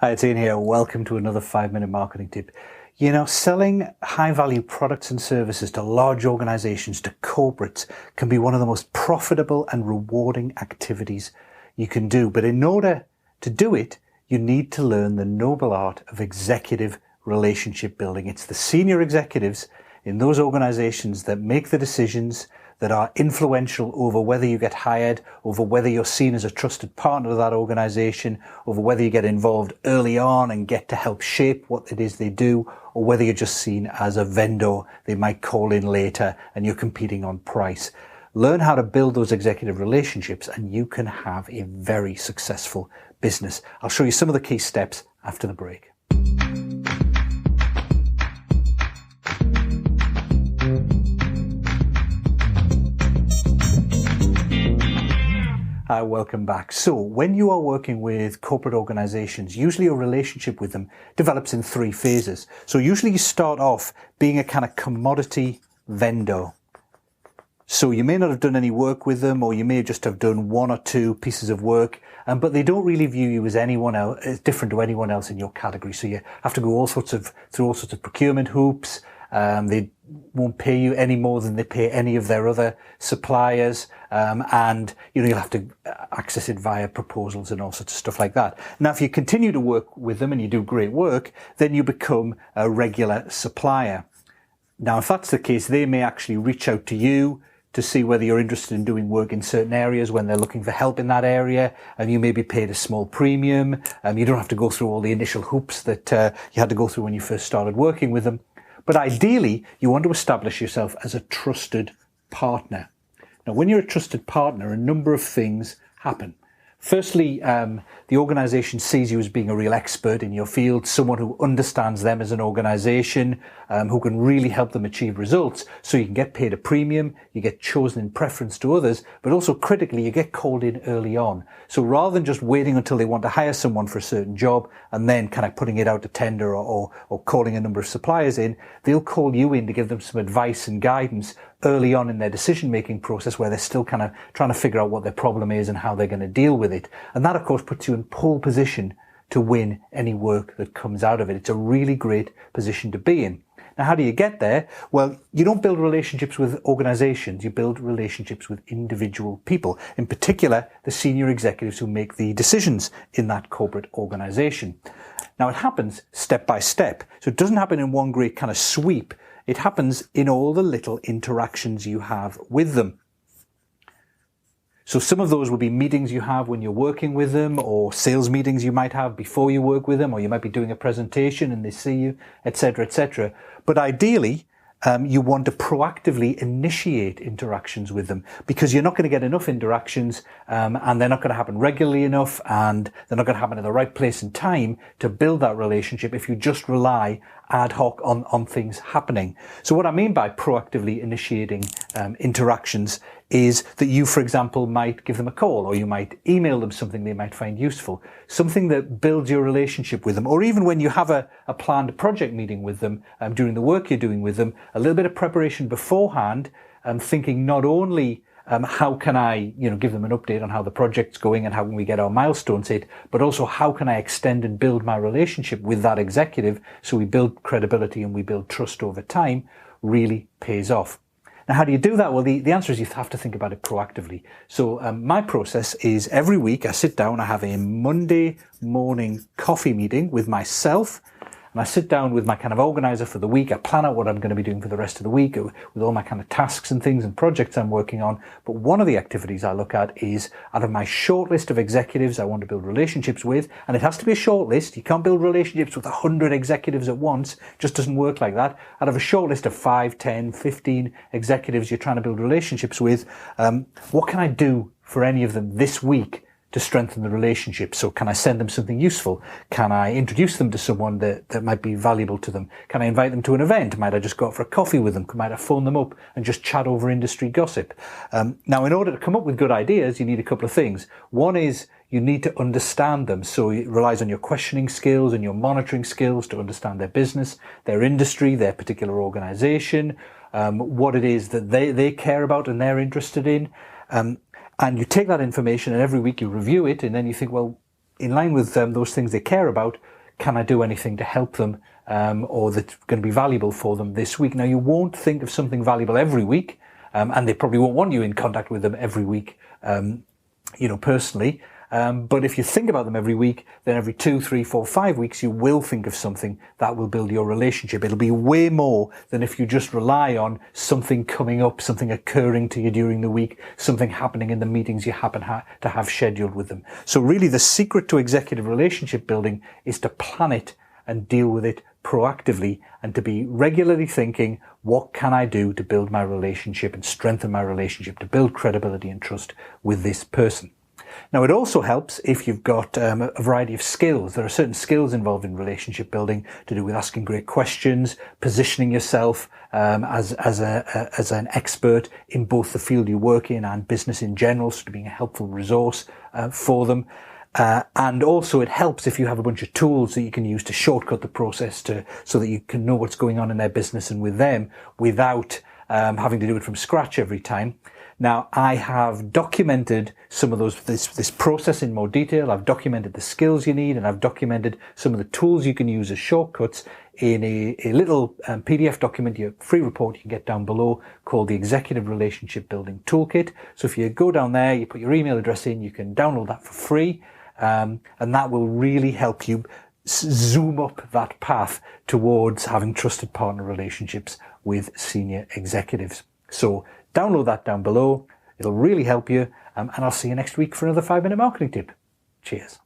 Hi, it's Ian here. Welcome to another 5-minute marketing tip. Selling high-value products and services to large organizations, to corporates, can be one of the most profitable and rewarding activities you can do. But in order to do it, you need to learn the noble art of executive relationship building. It's the senior executives in those organizations that make the decisions, that are influential over whether you get hired, over whether you're seen as a trusted partner of that organization, over whether you get involved early on and get to help shape what it is they do, or whether you're just seen as a vendor they might call in later and you're competing on price. Learn how to build those executive relationships and you can have a very successful business. I'll show you some of the key steps after the break. Hi, welcome back. So when you are working with corporate organizations, usually your relationship with them develops in 3 phases. So usually you start off being a kind of commodity vendor. So you may not have done any work with them, or you may just have done 1 or 2 pieces of work, but they don't really view you as anyone else, as different to anyone else in your category. So you have to go through all sorts of procurement hoops. They won't pay you any more than they pay any of their other suppliers. And you'll have to access it via proposals and all sorts of stuff like that. Now, if you continue to work with them and you do great work, then you become a regular supplier. Now, if that's the case, they may actually reach out to you to see whether you're interested in doing work in certain areas when they're looking for help in that area, and you may be paid a small premium. You don't have to go through all the initial hoops that you had to go through when you first started working with them. But ideally, you want to establish yourself as a trusted partner. Now, when you're a trusted partner, a number of things happen. Firstly, the organization sees you as being a real expert in your field, someone who understands them as an organization, who can really help them achieve results. So you can get paid a premium, you get chosen in preference to others, but also critically, you get called in early on. So rather than just waiting until they want to hire someone for a certain job and then kind of putting it out to tender or calling a number of suppliers in, they'll call you in to give them some advice and guidance early on in their decision-making process, where they're still kind of trying to figure out what their problem is and how they're going to deal with it. And that, of course, puts you in pole position to win any work that comes out of it. It's a really great position to be in. Now, how do you get there? Well, you don't build relationships with organizations. You build relationships with individual people, in particular, the senior executives who make the decisions in that corporate organization. Now, it happens step by step. So it doesn't happen in one great kind of sweep. It happens in all the little interactions you have with them. So some of those will be meetings you have when you're working with them, or sales meetings you might have before you work with them, or you might be doing a presentation and they see you, etc., etc. But ideally, you want to proactively initiate interactions with them, because you're not going to get enough interactions, and they're not going to happen regularly enough, and they're not going to happen in the right place and time to build that relationship if you just rely ad hoc on things happening. So what I mean by proactively initiating interactions is that you, for example, might give them a call, or you might email them something they might find useful, something that builds your relationship with them. Or even when you have a planned project meeting with them, during the work you're doing with them, a little bit of preparation beforehand, thinking not only how can I, give them an update on how the project's going and how can we get our milestones hit, but also how can I extend and build my relationship with that executive so we build credibility and we build trust over time, really pays off. Now, how do you do that? Well, the answer is you have to think about it proactively. So my process is every week I sit down, I have a Monday morning coffee meeting with myself, and I sit down with my kind of organizer for the week. I plan out what I'm going to be doing for the rest of the week with all my kind of tasks and things and projects I'm working on. But one of the activities I look at is, out of my short list of executives I want to build relationships with, and it has to be a short list. You can't build relationships with 100 executives at once. It just doesn't work like that. Out of a short list of 5, 10, 15 executives you're trying to build relationships with, what can I do for any of them this week to strengthen the relationship? So can I send them something useful? Can I introduce them to someone that might be valuable to them? Can I invite them to an event? Might I just go out for a coffee with them? Might I phone them up and just chat over industry gossip? Now, in order to come up with good ideas, you need a couple of things. One is you need to understand them. So it relies on your questioning skills and your monitoring skills to understand their business, their industry, their particular organization, what it is that they care about and they're interested in. And you take that information and every week you review it, and then you think, well, in line with those things they care about, can I do anything to help them or that's going to be valuable for them this week? Now, you won't think of something valuable every week, and they probably won't want you in contact with them every week, personally. But if you think about them every week, then every 2, 3, 4, 5 weeks, you will think of something that will build your relationship. It'll be way more than if you just rely on something coming up, something occurring to you during the week, something happening in the meetings you happen to have scheduled with them. So really the secret to executive relationship building is to plan it and deal with it proactively, and to be regularly thinking, what can I do to build my relationship and strengthen my relationship, to build credibility and trust with this person? Now, it also helps if you've got a variety of skills. There are certain skills involved in relationship building to do with asking great questions, positioning yourself as an expert in both the field you work in and business in general, so being a helpful resource for them. And also it helps if you have a bunch of tools that you can use to shortcut the process so that you can know what's going on in their business and with them without having to do it from scratch every time. Now, I have documented some of this process in more detail. I've documented the skills you need, and I've documented some of the tools you can use as shortcuts in a little PDF document, a free report you can get down below, called the Executive Relationship Building Toolkit. So if you go down there, you put your email address in, you can download that for free, and that will really help you zoom up that path towards having trusted partner relationships with senior executives. So download that down below. It'll really help you. And I'll see you next week for another 5-minute marketing tip. Cheers.